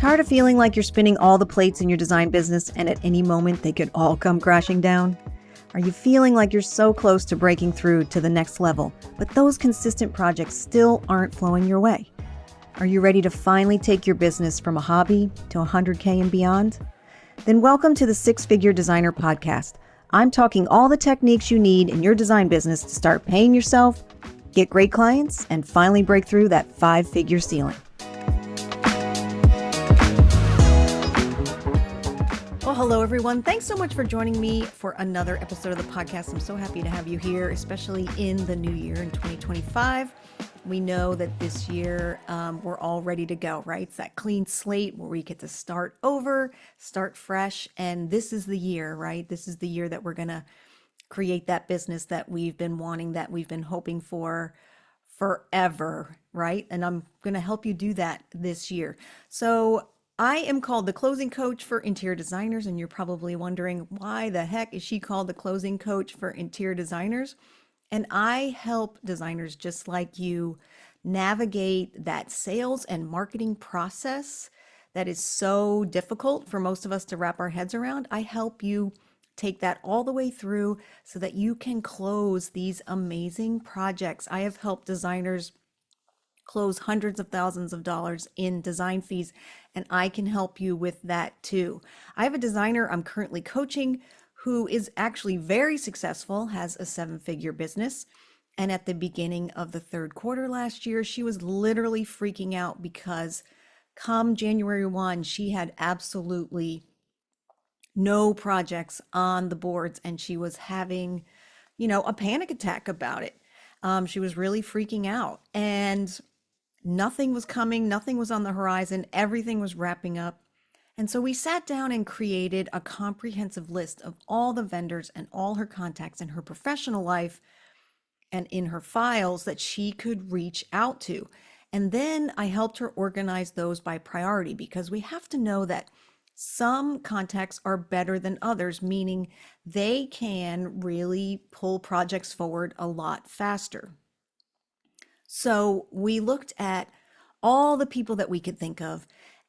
Tired of feeling like you're spinning all the plates in your design business and at any moment they could all come crashing down? Are you feeling like you're so close to breaking through to the next level, but those consistent projects still aren't flowing your way? Are you ready to finally take your business from a hobby to 100K and beyond? Then welcome to the Six Figure Designer Podcast. I'm talking all the techniques you need in your design business to start paying yourself, get great clients, and finally break through that 5-figure ceiling. Well, hello, everyone. Thanks so much for joining me for another episode of the podcast. I'm so happy to have you here, especially in the new year in 2025. We know that this year we're all ready to go, right? It's that clean slate where we get to start over, start fresh. And this is the year, right? This is the year that we're going to create that business that we've been wanting, that we've been hoping for forever, right? And I'm going to help you do that this year. So I am called the closing coach for interior designers, and you're probably wondering, why the heck is she called the closing coach for interior designers? And I help designers just like you navigate that sales and marketing process that is so difficult for most of us to wrap our heads around. I help you take that all the way through so that you can close these amazing projects. I have helped designers close hundreds of thousands of dollars in design fees, and I can help you with that too. I have a designer I'm currently coaching who is actually very successful, has a 7-figure business. And at the beginning of the third quarter last year, she was literally freaking out because come January 1, she had absolutely no projects on the boards, and she was having, a panic attack about it. She was really freaking out, and nothing was coming, nothing was on the horizon, everything was wrapping up. And so we sat down and created a comprehensive list of all the vendors and all her contacts in her professional life and in her files that she could reach out to. And then I helped her organize those by priority, because we have to know that some contacts are better than others, meaning they can really pull projects forward a lot faster. So we looked at all the people that we could think of,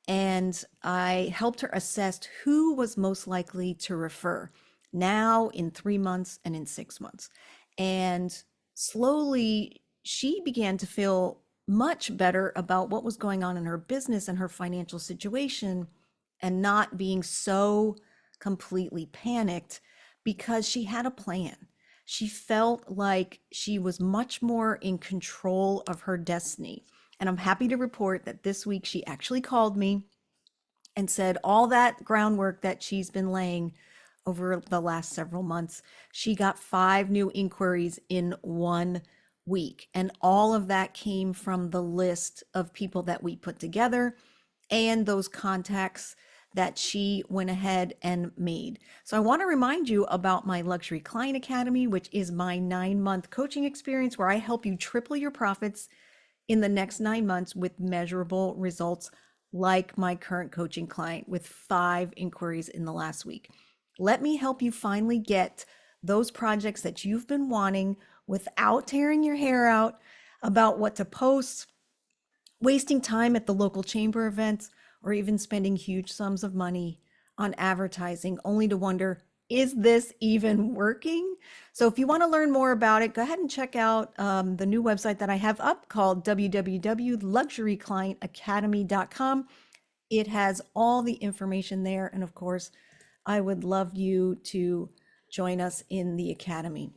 and I helped her assess who was most likely to refer now, in 3 months, and in 6 months. And slowly she began to feel much better about what was going on in her business and her financial situation, and not being so completely panicked, because she had a plan. She felt like she was much more in control of her destiny. And I'm happy to report that this week she actually called me and said all that groundwork that she's been laying over the last several months, she got 5 new inquiries in 1 week. And all of that came from the list of people that we put together and those contacts that she went ahead and made. So I want to remind you about my Luxury Client Academy, which is my 9-month coaching experience where I help you triple your profits in the next 9 months with measurable results, like my current coaching client with 5 inquiries in the last week. Let me help you finally get those projects that you've been wanting without tearing your hair out about what to post, wasting time at the local chamber events, or even spending huge sums of money on advertising only to wonder, is this even working? So if you want to learn more about it, go ahead and check out the new website that I have up called www.luxuryclientacademy.com. It has all the information there. And of course, I would love you to join us in the academy.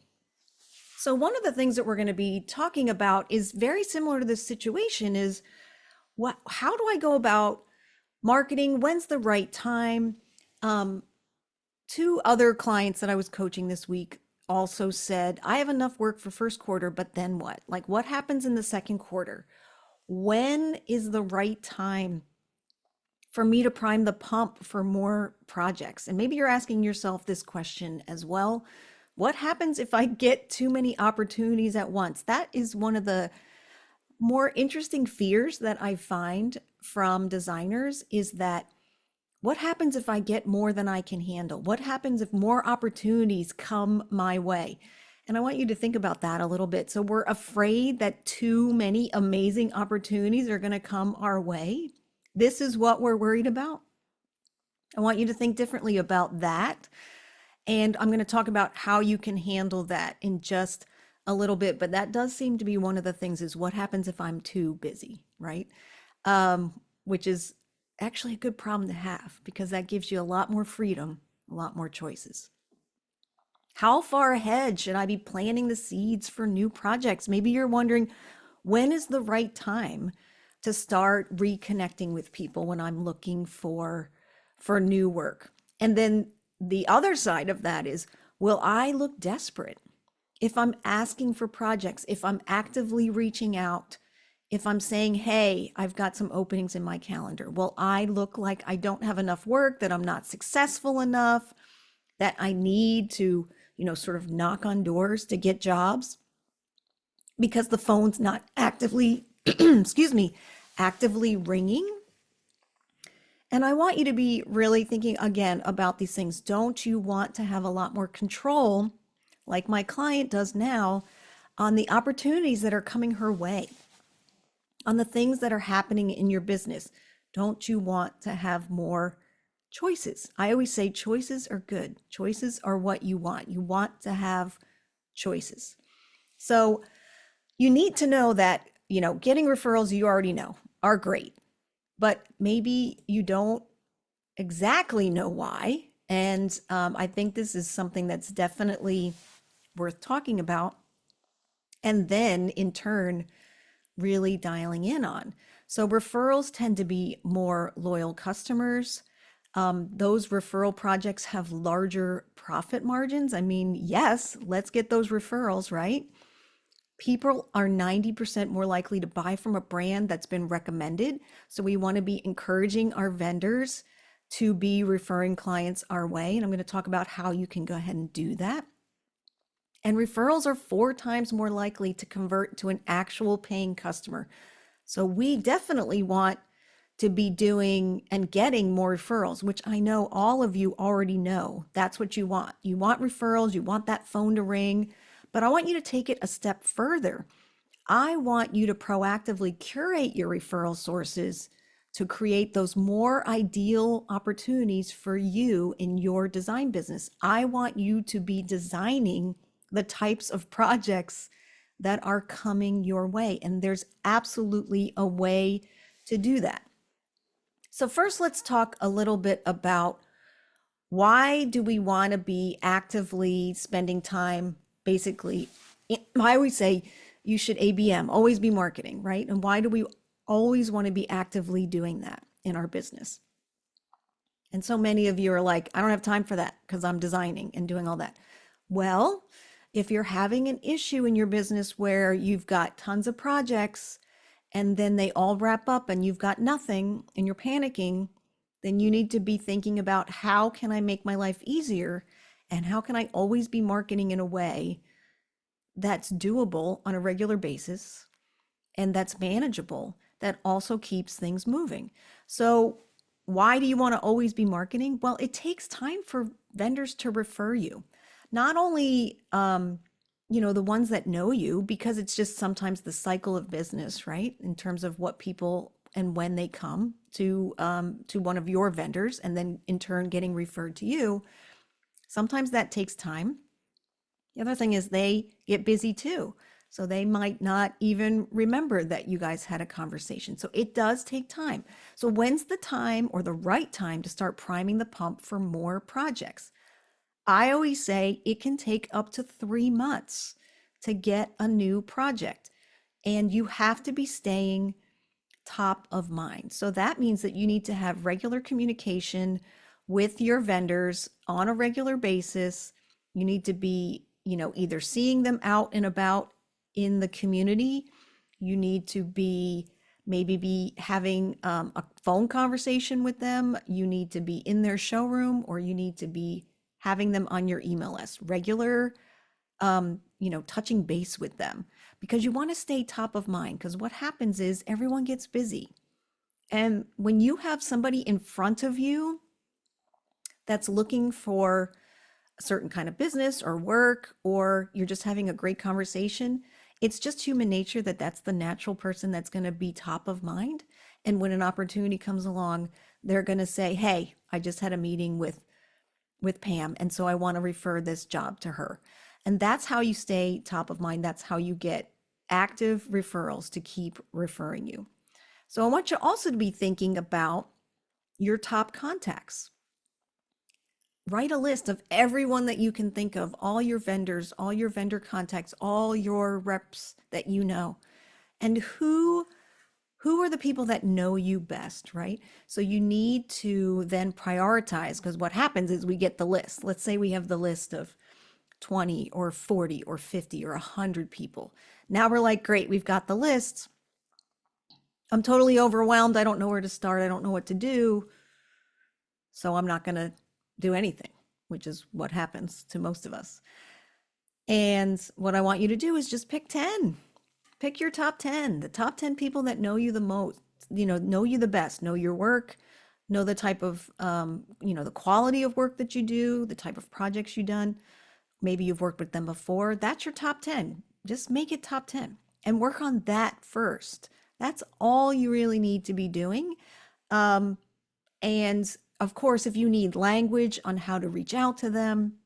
So one of the things that we're going to be talking about is very similar to this situation, is how do I go about marketing? When's the right time? 2 other clients that I was coaching this week also said, I have enough work for first quarter, but then what? Like, what happens in the second quarter? When is the right time for me to prime the pump for more projects? And maybe you're asking yourself this question as well. What happens if I get too many opportunities at once? That is one of the more interesting fears that I find from designers, is that what happens if I get more than I can handle? What happens if more opportunities come my way? And I want you to think about that a little bit. So we're afraid that too many amazing opportunities are going to come our way. this is what we're worried about. I want you to think differently about that. And I'm going to talk about how you can handle that in just a little bit. But that does seem to be one of the things, is what happens if I'm too busy, right? Which is actually a good problem to have, because that gives you a lot more freedom, a lot more choices. How far ahead should I be planting the seeds for new projects? Maybe you're wondering, when is the right time to start reconnecting with people when I'm looking for new work? And then the other side of that is, will I look desperate if I'm asking for projects, if I'm actively reaching out, if I'm saying, hey, I've got some openings in my calendar? Will I look like I don't have enough work, that I'm not successful enough, that I need to, sort of knock on doors to get jobs because the phone's not actively, excuse me, actively ringing? And I want you to be really thinking again about these things. Don't you want to have a lot more control, like my client does now, on the opportunities that are coming her way, on the things that are happening in your business? Don't you want to have more choices? I always say choices are good. Choices are what you want. You want to have choices. So you need to know that, getting referrals, you already know, are great, but maybe you don't exactly know why. And I think this is something that's definitely worth talking about. And then in turn, really dialing in on. So referrals tend to be more loyal customers. Those referral projects have larger profit margins. I mean, yes, let's get those referrals, right? People are 90% more likely to buy from a brand that's been recommended. So we want to be encouraging our vendors to be referring clients our way. And I'm going to talk about how you can go ahead and do that. And referrals are 4 times more likely to convert to an actual paying customer. So we definitely want to be doing and getting more referrals, which I know all of you already know. That's what you want. You want referrals, you want that phone to ring, but I want you to take it a step further. I want you to proactively curate your referral sources to create those more ideal opportunities for you in your design business. I want you to be designing the types of projects that are coming your way. And there's absolutely a way to do that. So first, let's talk a little bit about, why do we want to be actively spending time? Basically, I always say you should ABM, always be marketing, right? And why do we always want to be actively doing that in our business? And so many of you are like, I don't have time for that because I'm designing and doing all that. Well, if you're having an issue in your business where you've got tons of projects and then they all wrap up and you've got nothing and you're panicking, then you need to be thinking about, how can I make my life easier? And how can I always be marketing in a way that's doable on a regular basis and that's manageable, that also keeps things moving? So why do you want to always be marketing? Well, it takes time for vendors to refer you. Not only, the ones that know you, because it's just sometimes the cycle of business, right? In terms of what people and when they come to one of your vendors and then in turn getting referred to you. Sometimes that takes time. The other thing is they get busy too. So they might not even remember that you guys had a conversation. So it does take time. So when's the time, or the right time, to start priming the pump for more projects? I always say it can take up to 3 months to get a new project, and you have to be staying top of mind. So that means that you need to have regular communication with your vendors on a regular basis. You need to be, either seeing them out and about in the community. You need to maybe having a phone conversation with them. You need to be in their showroom, or you need to be having them on your email list, regular, touching base with them, because you want to stay top of mind. Because what happens is everyone gets busy. And when you have somebody in front of you that's looking for a certain kind of business or work, or you're just having a great conversation, it's just human nature that that's the natural person that's going to be top of mind. And when an opportunity comes along, they're going to say, hey, I just had a meeting with Pam, and so I want to refer this job to her. And that's how you stay top of mind. That's how you get active referrals to keep referring you. So I want you also to be thinking about your top contacts. Write a list of everyone that you can think of, all your vendors, all your vendor contacts, all your reps that you know, and who are the people that know you best, right? So you need to then prioritize, because what happens is we get the list. Let's say we have the list of 20 or 40 or 50 or 100 people. Now we're like, great, we've got the list. I'm totally overwhelmed. I don't know where to start. I don't know what to do. So I'm not going to do anything, which is what happens to most of us. And what I want you to do is just pick 10. Pick your top 10, the top 10 people that know you the most, know you the best, know your work, know the type of, the quality of work that you do, the type of projects you've done. Maybe you've worked with them before. That's your top 10. Just make it top 10 and work on that first. That's all you really need to be doing. And of course, if you need language on how to reach out to them,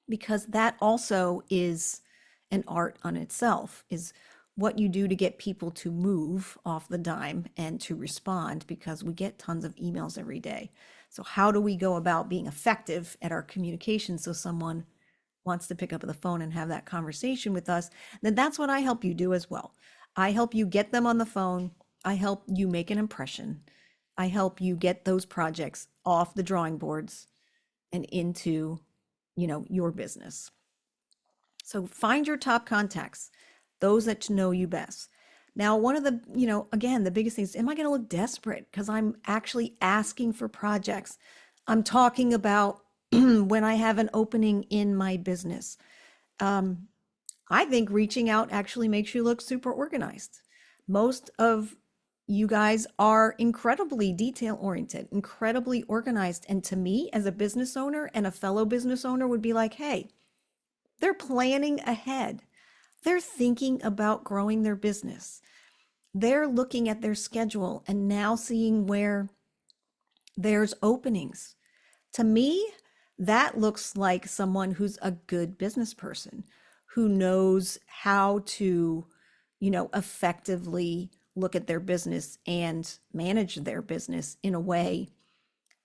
because that also is an art on itself, is what you do to get people to move off the dime and to respond, because we get tons of emails every day. So how do we go about being effective at our communication so someone wants to pick up the phone and have that conversation with us? Then that's what I help you do as well. I help you get them on the phone. I help you make an impression. I help you get those projects off the drawing boards and into, your business. So find your top contacts, those that know you best. Now, one of the, again, the biggest things, am I going to look desperate because I'm actually asking for projects? I'm talking about when I have an opening in my business. I think reaching out actually makes you look super organized. Most of you guys are incredibly detail oriented, incredibly organized. And to me, as a business owner and a fellow business owner, would be like, hey, they're planning ahead. They're thinking about growing their business. They're looking at their schedule and now seeing where there's openings. To me, that looks like someone who's a good business person, who knows how to, effectively look at their business and manage their business in a way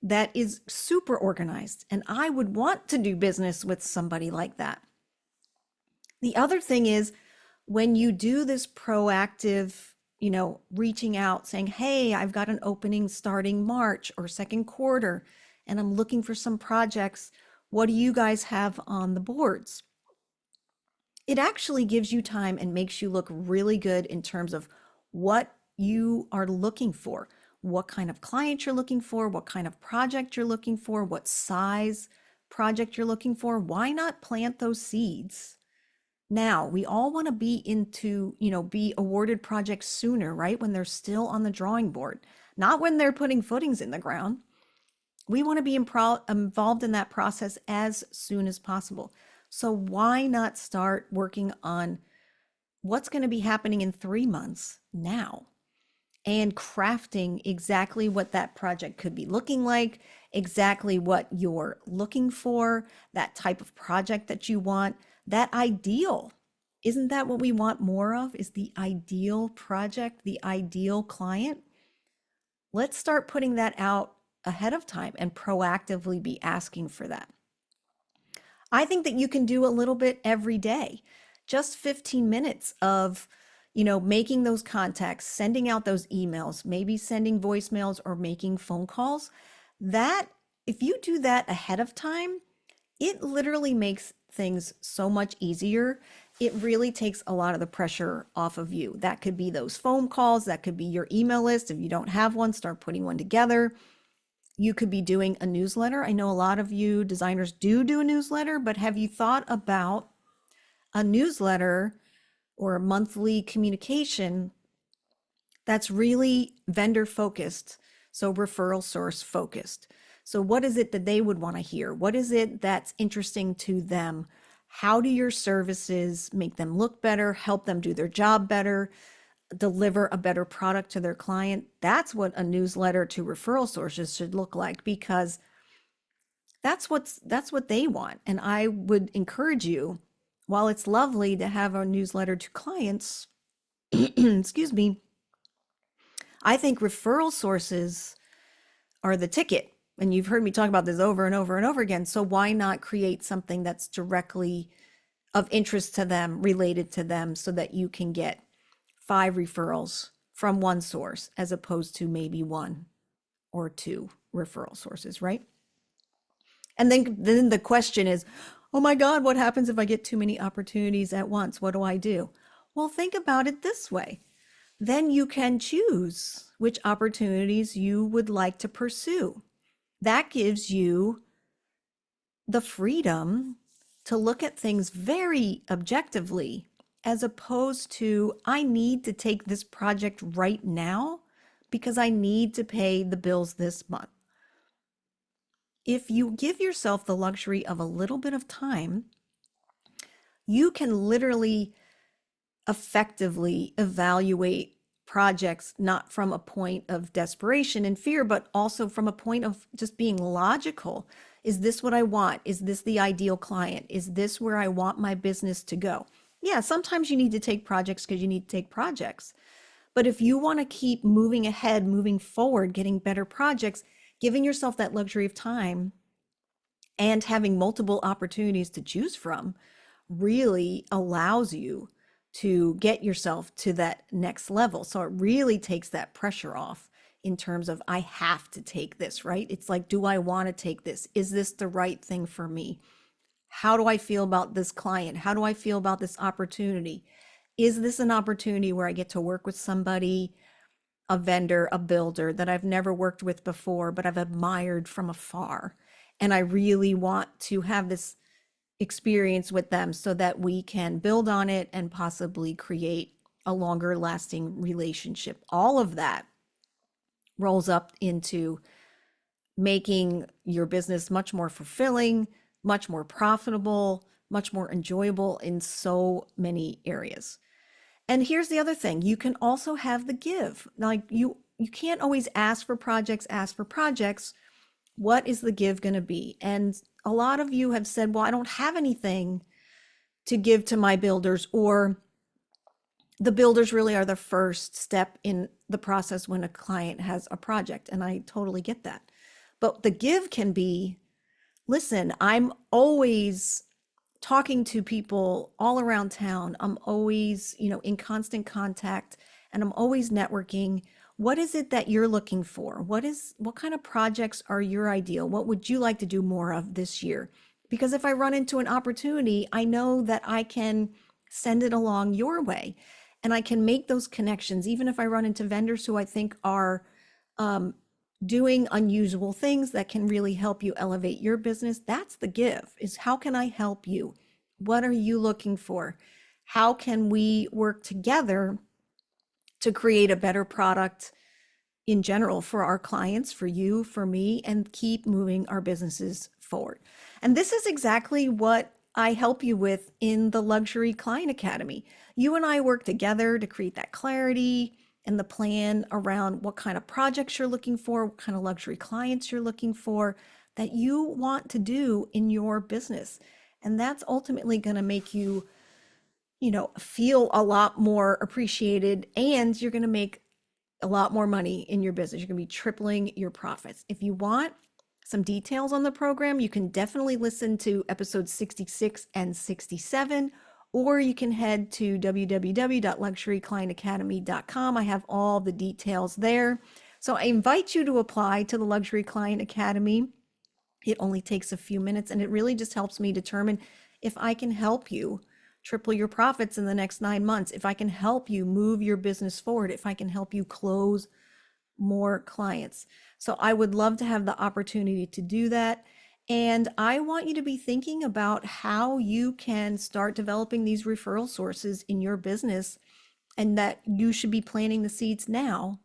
that is super organized. And I would want to do business with somebody like that. The other thing is, when you do this proactive, reaching out saying, hey, I've got an opening starting March or second quarter, and I'm looking for some projects. What do you guys have on the boards? It actually gives you time and makes you look really good in terms of what you are looking for, what kind of client you're looking for, what kind of project you're looking for, what size project you're looking for. Why not plant those seeds? Now, we all want to be awarded projects sooner, right? When they're still on the drawing board, not when they're putting footings in the ground. We want to be involved in that process as soon as possible. So why not start working on what's going to be happening in 3 months now, and crafting exactly what that project could be looking like, exactly what you're looking for, that type of project that you want, that ideal. Isn't that what we want more of? Is the ideal project, the ideal client? Let's start putting that out ahead of time and proactively be asking for that. I think that you can do a little bit every day, just 15 minutes of, making those contacts, sending out those emails, maybe sending voicemails or making phone calls. That, if you do that ahead of time, it literally makes things so much easier. It really takes a lot of the pressure off of you. That could be those phone calls, that could be your email list. If you don't have one, start putting one together. You could be doing a newsletter. I know a lot of you designers do a newsletter, but have you thought about a newsletter or a monthly communication that's really vendor focused, so referral source focused? So what is it that they would want to hear? What is it that's interesting to them? How do your services make them look better, help them do their job better? deliver a better product to their client, that's what a newsletter to referral sources should look like, because that's what they want. And I would encourage you, while it's lovely to have a newsletter to clients, excuse me, I think referral sources are the ticket. And you've heard me talk about this over and over and over again. So why not create something that's directly of interest to them, related to them, so that you can get 5 referrals from one source as opposed to maybe 1 or 2 referral sources, right? And then the question is, oh my God, what happens if I get too many opportunities at once? What do I do? Well, think about it this way. Then you can choose which opportunities you would like to pursue. That gives you the freedom to look at things very objectively, as opposed to, I need to take this project right now because I need to pay the bills this month. If you give yourself the luxury of a little bit of time, you can literally effectively evaluate projects, not from a point of desperation and fear, but also from a point of just being logical. Is this what I want? Is this the ideal client? Is this where I want my business to go? Yeah, sometimes you need to take projects because you need to take projects. But if you want to keep moving ahead, moving forward, getting better projects, giving yourself that luxury of time and having multiple opportunities to choose from really allows you to get yourself to that next level. So it really takes that pressure off in terms of, I have to take this, right? It's like, do I want to take this? Is this the right thing for me? How do I feel about this client? How do I feel about this opportunity? Is this an opportunity where I get to work with somebody, a vendor, a builder that I've never worked with before, but I've admired from afar? And I really want to have this experience with them so that we can build on it and possibly create a longer lasting relationship. All of that rolls up into making your business much more fulfilling, much more profitable, much more enjoyable in so many areas. And here's the other thing, you can also have the give. Like you can't always ask for projects. What is the give going to be? And a lot of you have said, well, I don't have anything to give to my builders, or the builders really are the first step in the process when a client has a project. And I totally get that. But the give can be, listen, I'm always talking to people all around town. I'm always, in constant contact, and I'm always networking. What is it that you're looking for? What kind of projects are your ideal? What would you like to do more of this year? Because if I run into an opportunity, I know that I can send it along your way, and I can make those connections. Even if I run into vendors who I think are doing unusual things that can really help you elevate your business, that's the give, is how can I help you? What are you looking for? How can we work together to create a better product in general for our clients, for you, for me, and keep moving our businesses forward? And this is exactly what I help you with in the Luxury Client Academy. You and I work together to create that clarity and the plan around what kind of projects you're looking for, what kind of luxury clients you're looking for, that you want to do in your business. And that's ultimately going to make you, feel a lot more appreciated, and you're going to make a lot more money in your business. You're going to be tripling your profits. If you want some details on the program, you can definitely listen to episodes 66 and 67, or you can head to www.luxuryclientacademy.com. I have all the details there. So I invite you to apply to the Luxury Client Academy. It only takes a few minutes, and it really just helps me determine if I can help you triple your profits in the next 9 months, if I can help you move your business forward, if I can help you close more clients. So I would love to have the opportunity to do that. And I want you to be thinking about how you can start developing these referral sources in your business, and that you should be planting the seeds now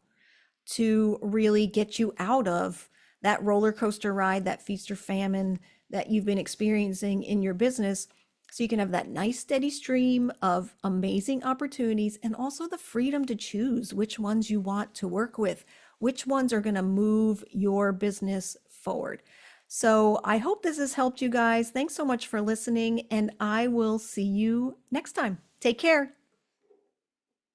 to really get you out of that roller coaster ride, that feast or famine that you've been experiencing in your business, So you can have that nice steady stream of amazing opportunities and also the freedom to choose which ones you want to work with, which ones are going to move your business forward. So I hope this has helped you guys. Thanks so much for listening, and I will see you next time. Take care.